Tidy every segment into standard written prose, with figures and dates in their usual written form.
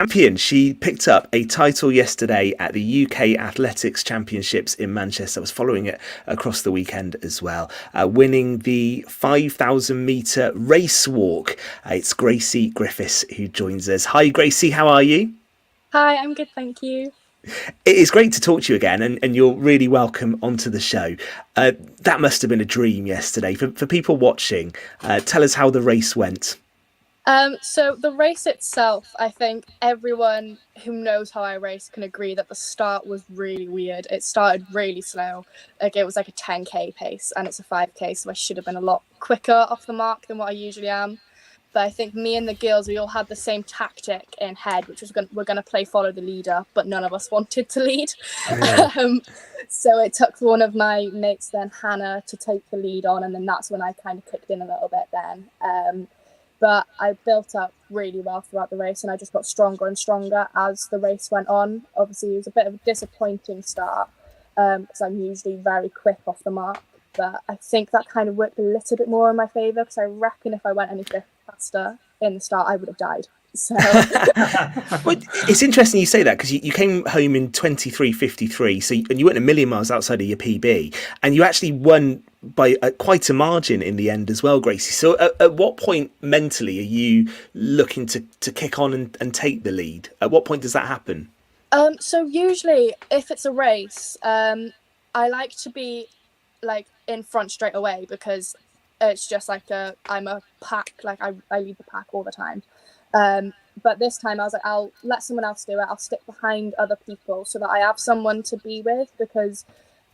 Chamion, she picked up a title yesterday at the UK Athletics Championships in Manchester. I was following it across the weekend as well, winning the 5,000 metre race walk. It's Gracie Griffiths who joins us. Hi, Gracie, how are you? Hi, I'm good, thank you. It is great to talk to you again, and you're really welcome onto the show. That must have been a dream yesterday. For people watching, tell us how the race went. So the race itself, I think everyone who knows how I race can agree that the start was really weird. It started really slow. Like it was like a 10k pace and it's a 5k, so I should have been a lot quicker off the mark than what I usually am. But I think me and the girls, we all had the same tactic in head, which was we're going to play follow the leader, but none of us wanted to lead. Yeah. So it took one of my mates, then Hannah, to take the lead on, and then that's when I kind of kicked in a little bit then. But I built up really well throughout the race, and I just got stronger and stronger as the race went on. Obviously, it was a bit of a disappointing start because I'm usually very quick off the mark. But I think that kind of worked a little bit more in my favour because I reckon if I went any faster in the start, I would have died. So Well, it's interesting you say that because you came home in 23:53, and you weren't a million miles outside of your PB, and you actually won by quite a margin in the end as well, Gracie. So at what point mentally are you looking to kick on and take the lead? At what point does that happen? So usually if it's a race, I like to be like in front straight away because it's just like I'm a pack, like I lead the pack all the time. But this time I was like, I'll let someone else do it. I'll stick behind other people so that I have someone to be with because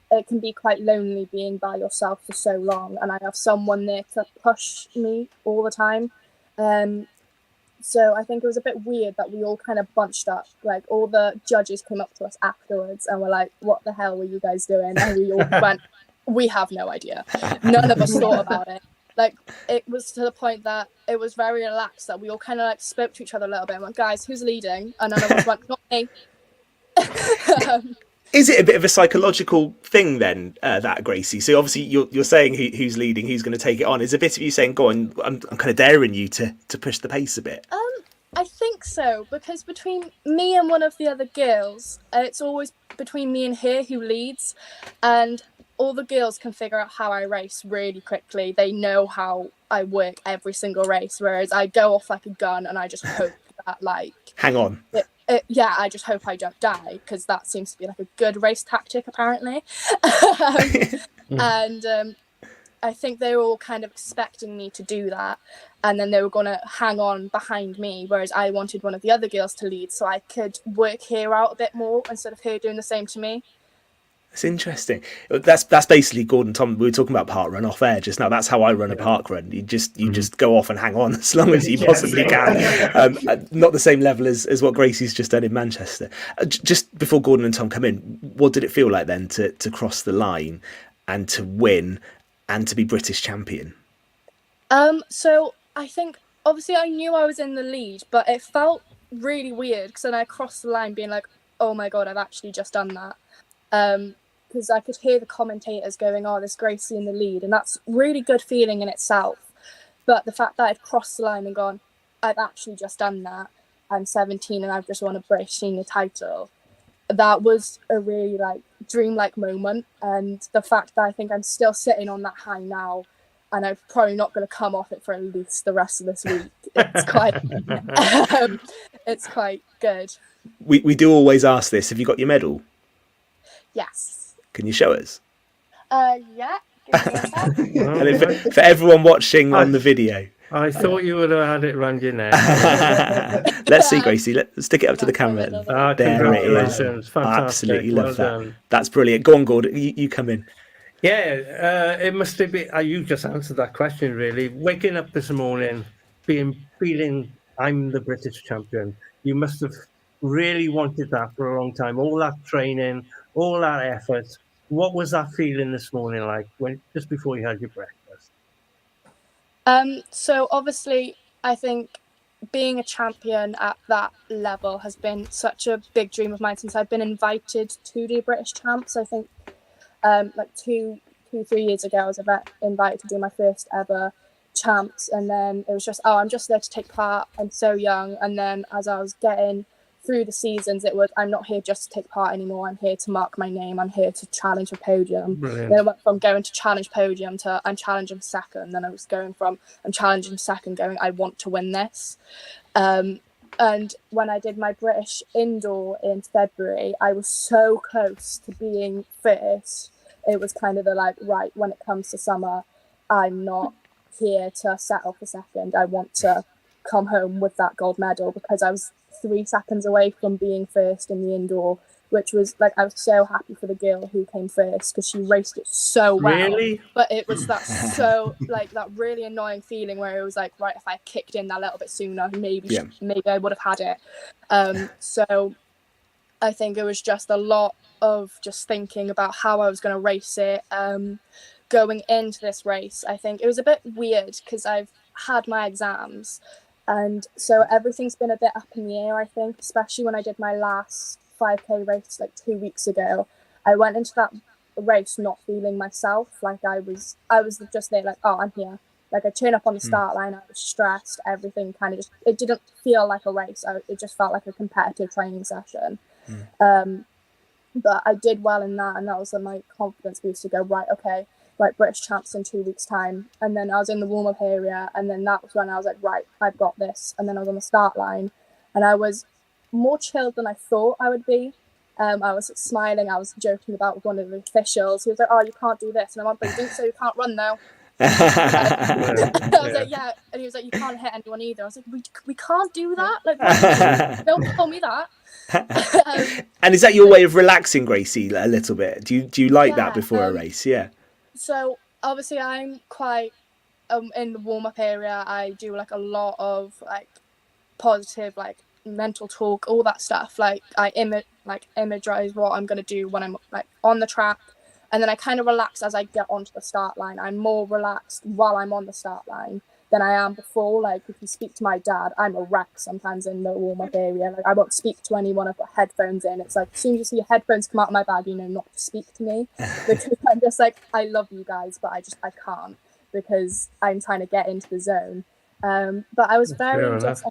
it can be quite lonely being by yourself for so long, and I have someone there to push me all the time. So I think it was a bit weird that we all kind of bunched up. Like all the judges came up to us afterwards and were like, "What the hell were you guys doing?" And we all went, "We have no idea. None of us thought about it." Like it was to the point that it was very relaxed that we all kind of like spoke to each other a little bit and went, "Guys, who's leading?" And none of us went, "Not me." Is it a bit of a psychological thing then, that Gracie? So obviously you're saying who's leading, who's going to take it on. Is a bit of you saying, "Go on, I'm kind of daring you to push the pace a bit." I think so, because between me and one of the other girls, it's always between me and her who leads, and all the girls can figure out how I race really quickly. They know how I work every single race, whereas I go off like a gun and I just hope that like Hang on. yeah, I just hope I don't die because that seems to be like a good race tactic apparently. And I think they were all kind of expecting me to do that, and then they were going to hang on behind me, whereas I wanted one of the other girls to lead so I could work her out a bit more instead of her doing the same to me. It's interesting. That's basically Gordon Tom. We were talking about park run off air just now. That's how I run a park run. You just go off and hang on as long as you possibly can. Not the same level as what Gracie's just done in Manchester. Just before Gordon and Tom come in, what did it feel like then to cross the line and to win and to be British champion? So I think obviously I knew I was in the lead, but it felt really weird because then I crossed the line being like, "Oh my god, I've actually just done that." Because I could hear the commentators going, "Oh, there's Gracie in the lead," and that's really good feeling in itself. But the fact that I've crossed the line and gone, "I've actually just done that. I'm 17 and I've just won a British senior title." That was a really like dreamlike moment, and the fact that I think I'm still sitting on that high now, and I'm probably not going to come off it for at least the rest of this week. It's quite good. We do always ask this. Have you got your medal? Yes. Can you show us? Yeah. Give me a sec. And for everyone watching on the video, I thought you would have had it round your neck. let's see, Gracie. Let's stick it up to the camera. There it is. Congratulations. Fantastic. Absolutely Well love that. done. That's brilliant. Go on, Gordon. You come in. Yeah, it must have been. You just answered that question, really. Waking up this morning, feeling I'm the British champion. You must have really wanted that for a long time. All that training, all that effort. What was that feeling this morning like just before you had your breakfast? So obviously, I think being a champion at that level has been such a big dream of mine since I've been invited to the British Champs. I think like 3 years ago, I was invited to do my first ever champs, and then it was just, oh, I'm just there to take part. I'm so young. And then as I was getting through the seasons, it was, I'm not here just to take part anymore. I'm here to mark my name. I'm here to challenge for podium. Brilliant. Then I went from going to challenge podium to I'm challenging second. Then I was going from I'm challenging second, going I want to win this. And when I did my British indoor in February, I was so close to being first. It was kind of the like, right, when it comes to summer, I'm not here to settle for second. I want to come home with that gold medal, because I was 3 seconds away from being first in the indoor, which was like, I was so happy for the girl who came first because she raced it so well. Really? But it was that so like that really annoying feeling where it was like, right, if I kicked in that little bit sooner, maybe I would have had it. So I think it was just a lot of just thinking about how I was going to race it. Going into this race, I think it was a bit weird because I've had my exams, and so everything's been a bit up in the air, I think, especially when I did my last 5K race like 2 weeks ago. I went into that race not feeling myself. Like I was just there like, oh, I'm here. Like I turned up on the start line, I was stressed, everything kind of just, it didn't feel like a race. It just felt like a competitive training session. But I did well in that, and that was my confidence boost to go, right, okay, like British champs in 2 weeks time. And then I was in the warm-up area, and then that was when I was like, right, I've got this. And then I was on the start line, and I was more chilled than I thought I would be. I was smiling, I was joking about with one of the officials. He was like, oh, you can't do this. And I'm like, but you didn't say you can't run though. I was like, yeah. And he was like, you can't hit anyone either. I was like, we can't do that. Like, don't tell me that. And is that your way of relaxing, Gracie, a little bit? Do you like that before a race? Yeah. So obviously I'm quite in the warm-up area. I do like a lot of like positive like mental talk, all that stuff. Like I imagize what I'm going to do when I'm like on the track, and then I kind of relax as I get onto the start line. I'm more relaxed while I'm on the start line than I am before. Like if you speak to my dad, I'm a wreck sometimes in the warm-up area. Like I won't speak to anyone. I've got headphones in. It's like as soon as you see your headphones come out of my bag, you know not to speak to me, because I'm just like, I love you guys, but I can't, because I'm trying to get into the zone. But I was very just,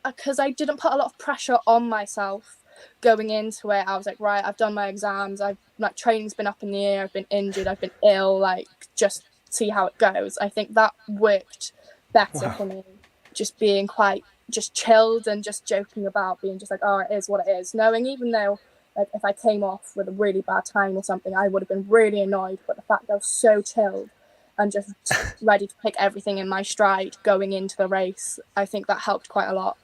because I didn't put a lot of pressure on myself going into it. I was like, right, I've done my exams, I've like training's been up in the air, I've been injured, I've been ill, like just see how it goes. I think that worked better for me, just being quite just chilled and just joking about, being just like, oh, it is what it is, knowing even though like if I came off with a really bad time or something, I would have been really annoyed, but the fact that I was so chilled and just ready to pick everything in my stride going into the race, I think that helped quite a lot.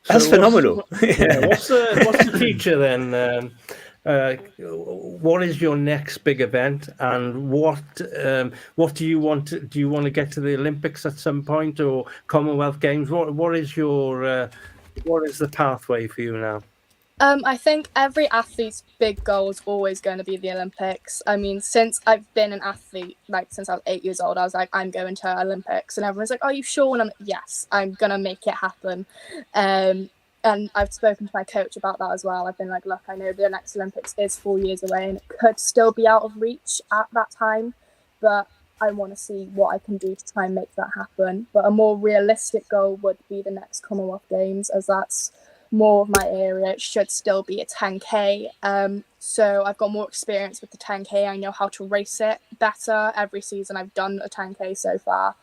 That's phenomenal. What's the future then? What is your next big event, and what do you want to do? You want to get to the Olympics at some point, or Commonwealth Games? What is the pathway for you now? I think every athlete's big goal is always going to be the Olympics. I mean, since I've been an athlete, like since I was 8 years old, I was like, I'm going to Olympics, and everyone's like, are you sure? And I'm like, yes, I'm gonna make it happen. And I've spoken to my coach about that as well. I've been like, look, I know the next Olympics is 4 years away, and it could still be out of reach at that time, but I want to see what I can do to try and make that happen. But a more realistic goal would be the next Commonwealth Games, as that's more of my area. It should still be a 10K. So I've got more experience with the 10K. I know how to race it better. Every season I've done a 10K so far.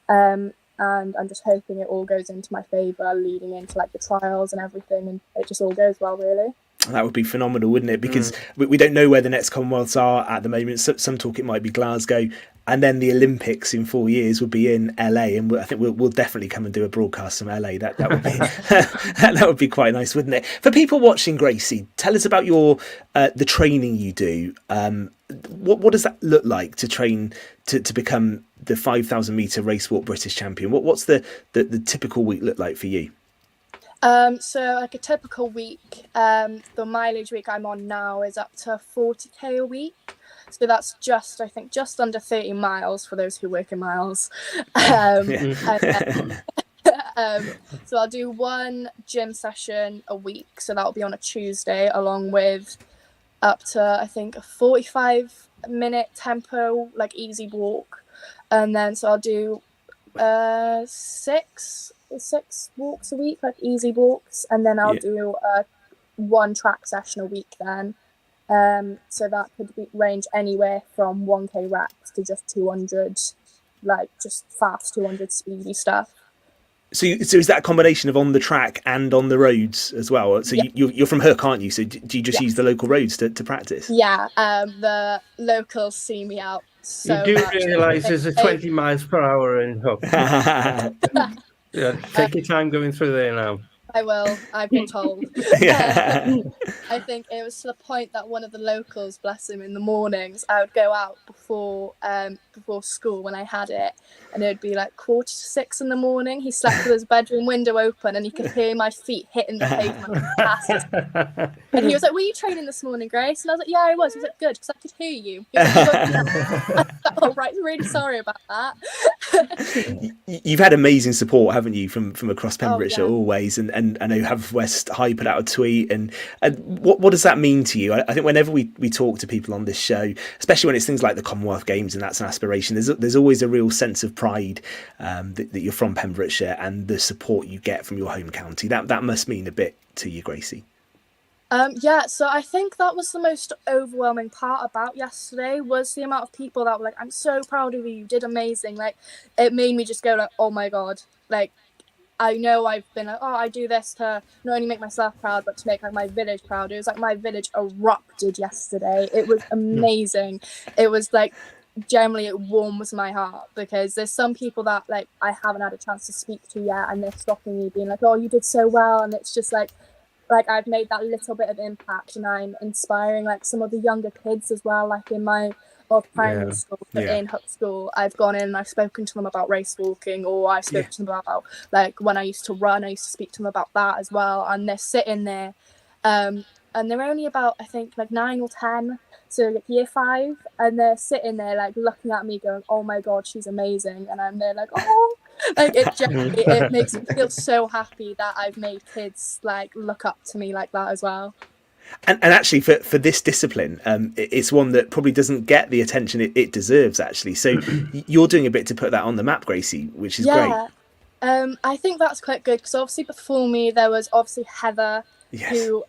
And I'm just hoping it all goes into my favour leading into like the trials and everything, and it just all goes well, really. That would be phenomenal, wouldn't it? Because we don't know where the next Commonwealths are at the moment. Some talk it might be Glasgow, and then the Olympics in 4 years would be in LA, and I think we'll definitely come and do a broadcast from LA. That would be that would be quite nice, wouldn't it? For people watching, Gracie, tell us about your the training you do. What does that look like to train to become the 5,000 metre race walk British champion? What's the typical week look like for you? So like a typical week, the mileage week I'm on now is up to 40k a week. So that's I think just under 30 miles for those who work in miles. So I'll do one gym session a week. So that'll be on a Tuesday, along with up to, I think, a 45-minute tempo, like easy walk. And then so I'll do 6 6 walks a week, like easy walks, and then I'll do 1 track session a week then. So that could range anywhere from 1k reps to just 200, like just fast 200 speedy stuff. So is that a combination of on the track and on the roads as well? So you're from Hook, aren't you? So do you just use the local roads to practice? Yeah, the locals see me out so much. You do realise there's a 20 miles per hour in Hook. Take your time going through there now. I will. I've been told. I think it was to the point that one of the locals, bless him, in the mornings, I would go out before school when I had it, and it would be like 5:45 in the morning. He slept with his bedroom window open, and he could hear my feet hitting the pavement. And he was like, "Were you training this morning, Grace?" And I was like, "Yeah, I was." He was like, "Good, because I could hear you." He was like, "Oh, right, really sorry about that." You've had amazing support, haven't you, from across Pembrokeshire always, and I know Haverfordwest High put out a tweet, and what does that mean to you? I think whenever we talk to people on this show, especially when it's things like the Commonwealth Games and that's an aspiration, there's always a real sense of pride that you're from Pembrokeshire and the support you get from your home county. That must mean a bit to you, Gracie. So I think that was the most overwhelming part about yesterday, was the amount of people that were like, "I'm so proud of you, you did amazing." Like, it made me just go like, "Oh my God." Like, I know I've been like, "Oh, I do this to not only make myself proud, but to make like my village proud." It was like my village erupted yesterday. It was amazing. It was like, generally it warms my heart, because there's some people that like I haven't had a chance to speak to yet, and they're stopping me being like, "Oh, you did so well." And it's just like I've made that little bit of impact, and I'm inspiring like some of the younger kids as well, like in my primary school, but in Hook School, I've gone in and I've spoken to them about race walking, or I've spoken to them about like when I used to run, I used to speak to them about that as well, and they're sitting there and they're only about, I think, like 9 or 10, so like year 5, and they're sitting there like looking at me going, "Oh my God, she's amazing," and I'm there like, "Oh." Like, it makes me feel so happy that I've made kids like look up to me like that as well. And actually, for this discipline, it's one that probably doesn't get the attention it deserves, actually. So you're doing a bit to put that on the map, Gracie, which is great. I think that's quite good, because obviously before me there was obviously Heather, who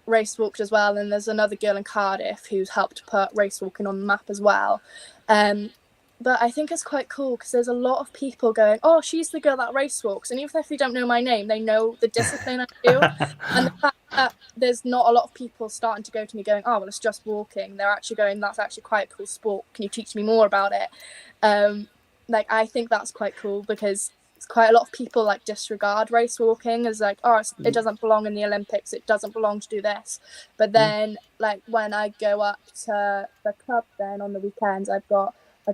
race walked as well, and there's another girl in Cardiff who's helped put race walking on the map as well. But I think it's quite cool, because there's a lot of people going, "Oh, she's the girl that race walks," and even if they don't know my name, they know the discipline I do. And the fact that there's not a lot of people starting to go to me going, "Oh, well, it's just walking," they're actually going, "That's actually quite a cool sport, can you teach me more about it?" Like, I think that's quite cool, because it's quite a lot of people like disregard race walking as like, "Oh, it doesn't belong in the Olympics, it doesn't belong to do this." But then like when I go up to the club then on the weekends,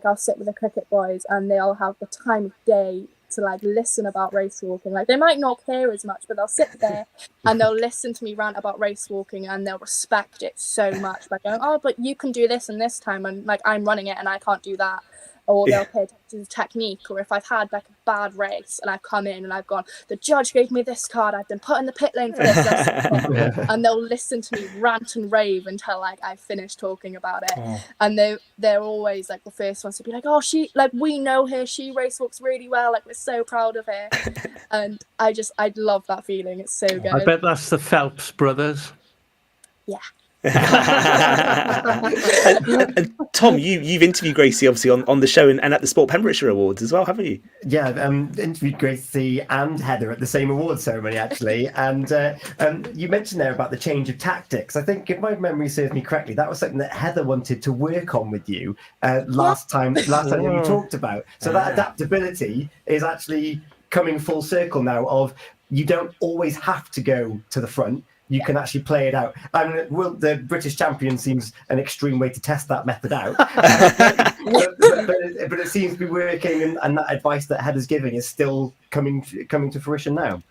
I'll sit with the cricket boys, and they'll have the time of day to like listen about race walking. Like, they might not care as much, but they'll sit there and they'll listen to me rant about race walking, and they'll respect it so much by going, "Oh, but you can do this and this time," and like I'm running it and I can't do that. Or they'll pay attention to the technique, or if I've had like a bad race and I've come in and I've gone, "The judge gave me this card, I've been put in the pit lane for this," and they'll listen to me rant and rave until like I finish talking about it. And they're always like the first ones to be like, "Oh, she, like, we know her, she race walks really well, like we're so proud of her." And I love that feeling. It's so good. I bet that's the Phelps brothers. Yeah. and Tom, you've interviewed Gracie obviously on the show and at the Sport Pembrokeshire Awards as well, haven't you? Yeah, interviewed Gracie and Heather at the same awards ceremony, actually. And you mentioned there about the change of tactics. I think, if my memory serves me correctly, that was something that Heather wanted to work on with you last time you talked about. So that adaptability is actually coming full circle now, of you don't always have to go to the front. You can actually play it out. I mean, the British champion seems an extreme way to test that method out. but it seems to be working, and that advice that Heather's giving is still coming to fruition now.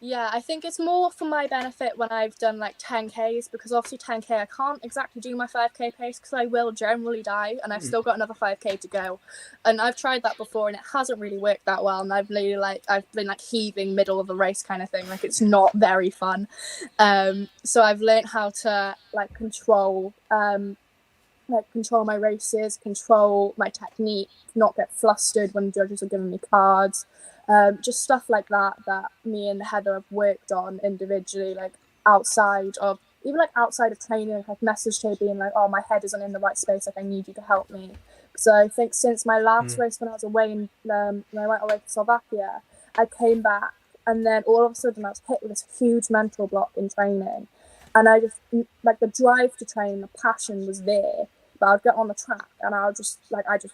Yeah, I think it's more for my benefit when I've done like 10Ks, because obviously 10K I can't exactly do my 5K pace, because I will generally die, and I've still got another 5K to go. And I've tried that before and it hasn't really worked that well, and I've been like heaving middle of the race kind of thing, like it's not very fun. So I've learned how to like control my races, control my technique, not get flustered when judges are giving me cards. Just stuff like that me and Heather have worked on individually, like outside of training. Like I've messaged her being like, oh, my head isn't in the right space, like I need you to help me. So I think since my last race when I was away when I went away to Slovakia, I came back and then all of a sudden I was hit with this huge mental block in training, and I just, like, the drive to train, the passion was there, but I'd get on the track and I just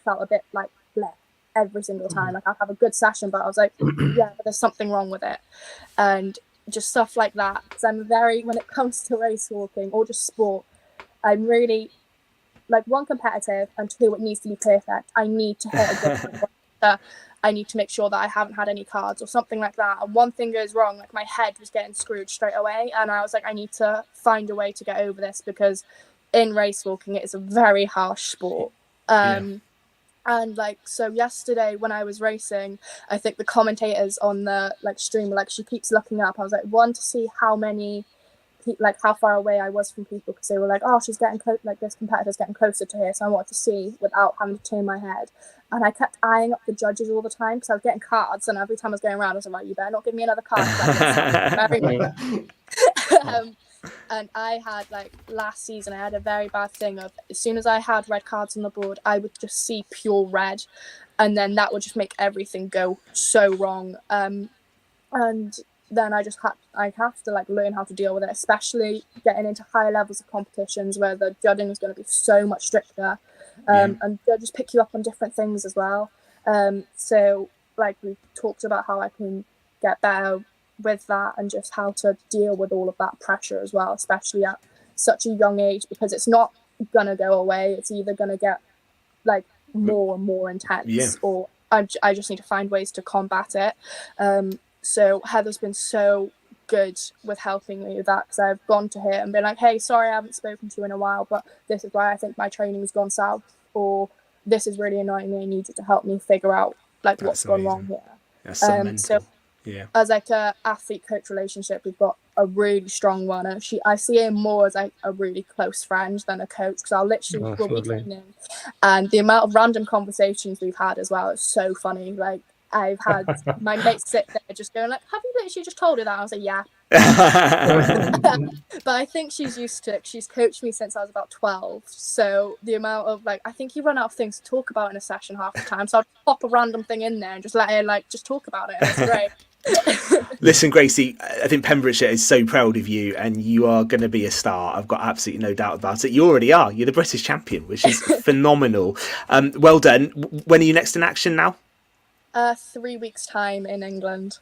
felt a bit like bleh every single time. Like I'd have a good session, but I was like, yeah, but there's something wrong with it. And just stuff like that, because I'm when it comes to race walking or just sport, I'm really, like, one, competitive, and two, it needs to be perfect. I need to hit a good I need to make sure that I haven't had any cards or something like that. And one thing goes wrong, like my head was getting screwed straight away, and I was like, I need to find a way to get over this, because in race walking it is a very harsh sport. And like, so yesterday when I was racing, I think the commentators on the stream were like, she keeps looking up. I was like, one, to see how far away I was from people, because they were like, oh, she's getting this competitor's getting closer to her, so I wanted to see without having to turn my head. And I kept eyeing up the judges all the time, because I was getting cards, and every time I was going around I was like, you better not give me another card. And I had, last season, I had a very bad thing of, as soon as I had red cards on the board, I would just see pure red, and then that would just make everything go so wrong. And then I have to learn how to deal with it, especially getting into higher levels of competitions where the judging is going to be so much stricter, and judges pick you up on different things as well. So we talked about how I can get better with that, and just how to deal with all of that pressure as well, especially at such a young age, because it's not gonna go away. It's either gonna get more and more intense, or I just need to find ways to combat it. So Heather's been so good with helping me with that, because I've gone to her and been like, hey, sorry I haven't spoken to you in a while, but this is why I think my training's gone south, or this is really annoying me, I need you to help me figure out what's gone wrong here. That's so mental. As a athlete coach relationship, we've got a really strong one, and I see her more as a really close friend than a coach, because I'll literally will be training, and the amount of random conversations we've had as well is so funny. I've had my mates sit there just going like, have you literally just told her that? I was like, yeah. But I think she's used to it. She's coached me since I was about 12. So the amount of I think you run out of things to talk about in a session half the time. So I'll just pop a random thing in there and just let her just talk about it. And it's great. Listen, Gracie, I think Pembrokeshire is so proud of you, and you are going to be a star. I've got absolutely no doubt about it. You already are. You're the British champion, which is phenomenal. Well done. When are you next in action now? 3 weeks' time in England.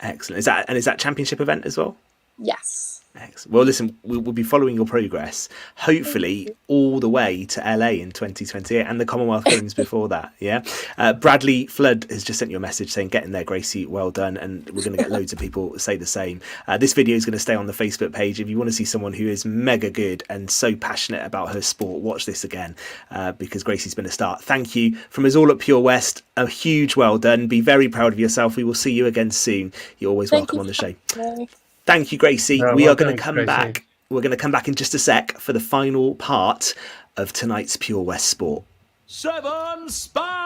Excellent. Is that championship event as well? Yes. Excellent. Well, listen, we'll be following your progress, hopefully all the way to LA in 2028 and the Commonwealth Games before that. Yeah. Bradley Flood has just sent you a message saying, get in there, Gracie, well done. And we're going to get loads of people say the same. This video is going to stay on the Facebook page. If you want to see someone who is mega good and so passionate about her sport, watch this again, because Gracie's been a star. Thank you from us all at Pure West. A huge well done. Be very proud of yourself. We will see you again soon. You're always welcome on the show. Thank you, Gracie. We are going to come back. We're going to come back in just a sec for the final part of tonight's Pure West Sport. 7 Spy!